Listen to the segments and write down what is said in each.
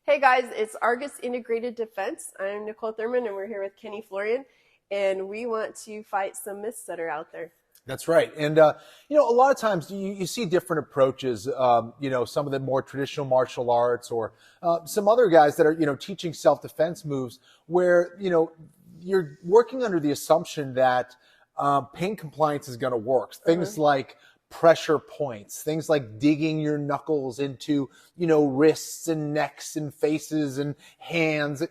Hey guys, it's Argus Integrated Defense. I'm Nicole Thurman and we're here with Kenny Florian and we want to fight some myths that are out there. That's right. And, a lot of times you see different approaches, some of the more traditional martial arts or some other guys that are, teaching self-defense moves where, you're working under the assumption that pain compliance is going to work. Things like pressure points, things like digging your knuckles into, wrists and necks and faces and hands.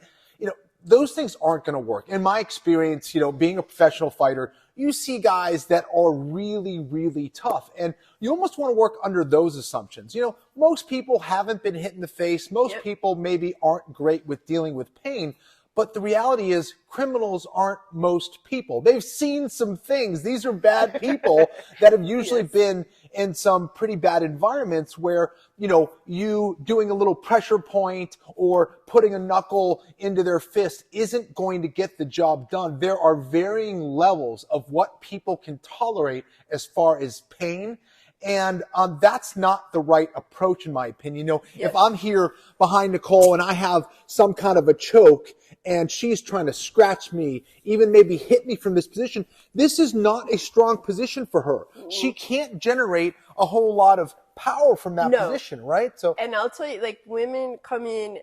Those things aren't going to work. In my experience, being a professional fighter, you see guys that are really, really tough. And you almost want to work under those assumptions. Most people haven't been hit in the face. Most people maybe aren't great with dealing with pain. But the reality is criminals aren't most people. They've seen some things. These are bad people that have usually been in some pretty bad environments where, you doing a little pressure point or putting a knuckle into their fist isn't going to get the job done. There are varying levels of what people can tolerate as far as pain. And that's not the right approach, in my opinion. If I'm here behind Nicole and I have some kind of a choke and she's trying to scratch me, even maybe hit me from this position, this is not a strong position for her. She can't generate a whole lot of power from that position, right? And I'll tell you, like, women come in,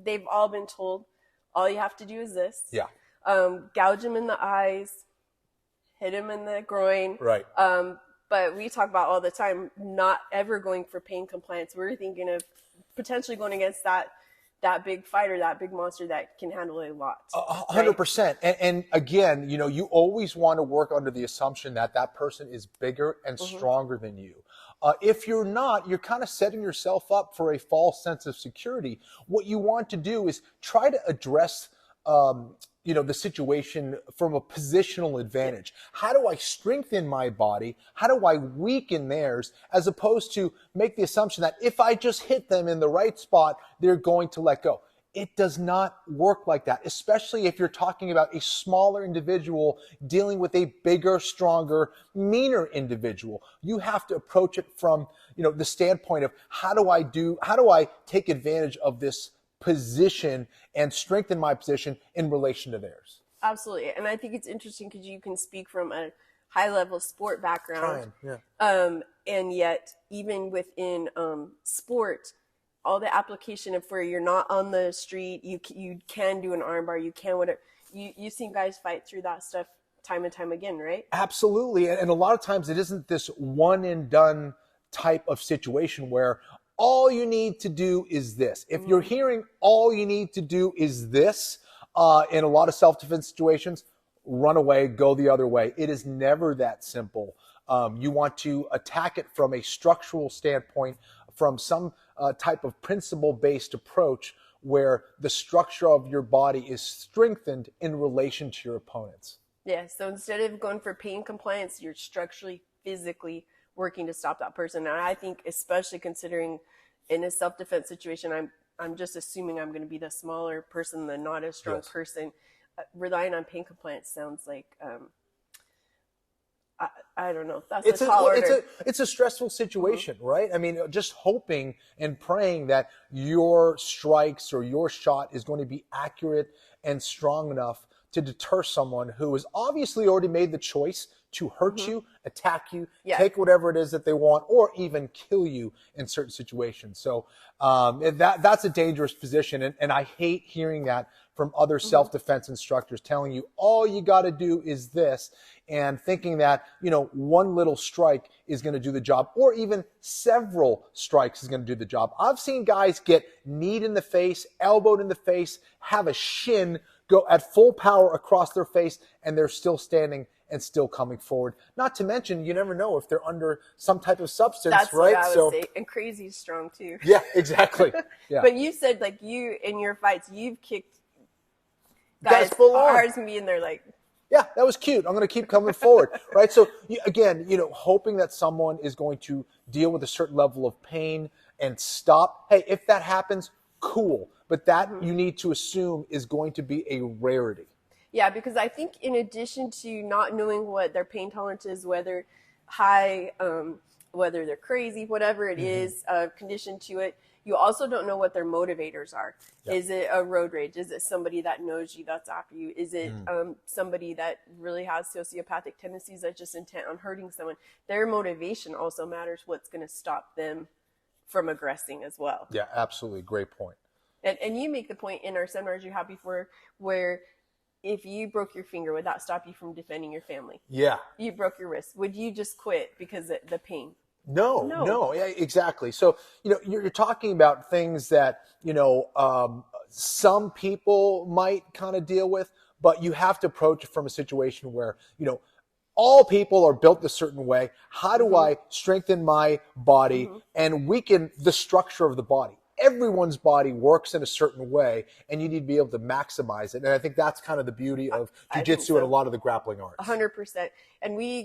they've all been told, all you have to do is this. Yeah. Gouge him in the eyes, hit him in the groin. Right. But we talk about all the time, not ever going for pain compliance. We're thinking of potentially going against that big fighter, that big monster that can handle a lot. 100%. And again, you always want to work under the assumption that that person is bigger and stronger than you. If you're not, you're kind of setting yourself up for a false sense of security. What you want to do is try to address the situation from a positional advantage. How do I strengthen my body? How do I weaken theirs? As opposed to make the assumption that if I just hit them in the right spot, they're going to let go. It does not work like that, especially if you're talking about a smaller individual dealing with a bigger, stronger, meaner individual. You have to approach it from, the standpoint of how do I take advantage of this position and strengthen my position in relation to theirs. Absolutely. And I think it's interesting because you can speak from a high level sport background. And yet even within sport, all the application of where you're not on the street, you can do an armbar, you can whatever. You've seen guys fight through that stuff time and time again, right? Absolutely. And a lot of times it isn't this one and done type of situation where all you need to do is this. If you're hearing all you need to do is this, in a lot of self-defense situations, run away, go the other way. It is never that simple. You want to attack it from a structural standpoint, from some type of principle-based approach where the structure of your body is strengthened in relation to your opponents. Yeah, so instead of going for pain compliance, you're structurally, physically working to stop that person. And I think, especially considering in a self-defense situation, I'm just assuming I'm going to be the smaller person, the not as strong person. Relying on pain compliance sounds like I don't know. That's a tall order. It's a stressful situation, right? I mean, just hoping and praying that your strikes or your shot is going to be accurate and strong enough to deter someone who has obviously already made the choice to hurt you, attack you, take whatever it is that they want, or even kill you in certain situations. So that's a dangerous position. And I hate hearing that from other self-defense instructors telling you all you got to do is this, and thinking that, one little strike is going to do the job, or even several strikes is going to do the job. I've seen guys get kneed in the face, elbowed in the face, have a shin go at full power across their face, and they're still standing and still coming forward. Not to mention, you never know if they're under some type of substance, That's right? What I would say. And crazy's strong too. Yeah, exactly. Yeah. But you said, like, you in your fights, you've kicked guys full on. hard as me, and they're like, yeah, that was cute. I'm going to keep coming forward, right? So again, hoping that someone is going to deal with a certain level of pain and stop. Hey, if that happens, cool. But that you need to assume is going to be a rarity. Yeah, because I think in addition to not knowing what their pain tolerance is, whether high whether they're crazy, whatever it is, conditioned to it. You also don't know what their motivators are. Yep. Is it a road rage? Is it somebody that knows you that's after you? Is it somebody that really has sociopathic tendencies that's just intent on hurting someone? Their motivation also matters, what's going to stop them from aggressing as well. Yeah, absolutely. Great point. And you make the point in our seminars you have before where if you broke your finger, would that stop you from defending your family? Yeah. You broke your wrist. Would you just quit because of the pain? No, yeah, exactly. So, you're talking about things that, some people might kind of deal with, but you have to approach it from a situation where, all people are built a certain way. How do I strengthen my body and weaken the structure of the body? Everyone's body works in a certain way, and you need to be able to maximize it. And I think that's kind of the beauty of jiu-jitsu and a lot of the grappling arts. 100%. And we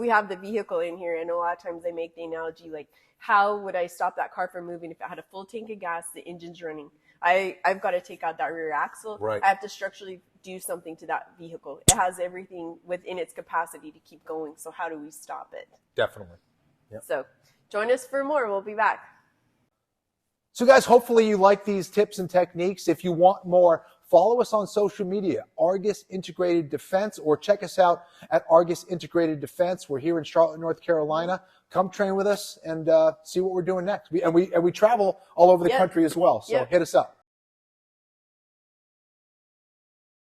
have the vehicle in here, and a lot of times they make the analogy like, how would I stop that car from moving if it had a full tank of gas, the engine's running? I've got to take out that rear axle. Right. I have to structurally do something to that vehicle. It has everything within its capacity to keep going. So how do we stop it? Definitely. Yep. So join us for more. We'll be back. So guys, hopefully you like these tips and techniques. If you want more, follow us on social media, Argus Integrated Defense, or check us out at Argus Integrated Defense. We're here in Charlotte, North Carolina. Come train with us and see what we're doing next. We travel all over the country as well. So hit us up.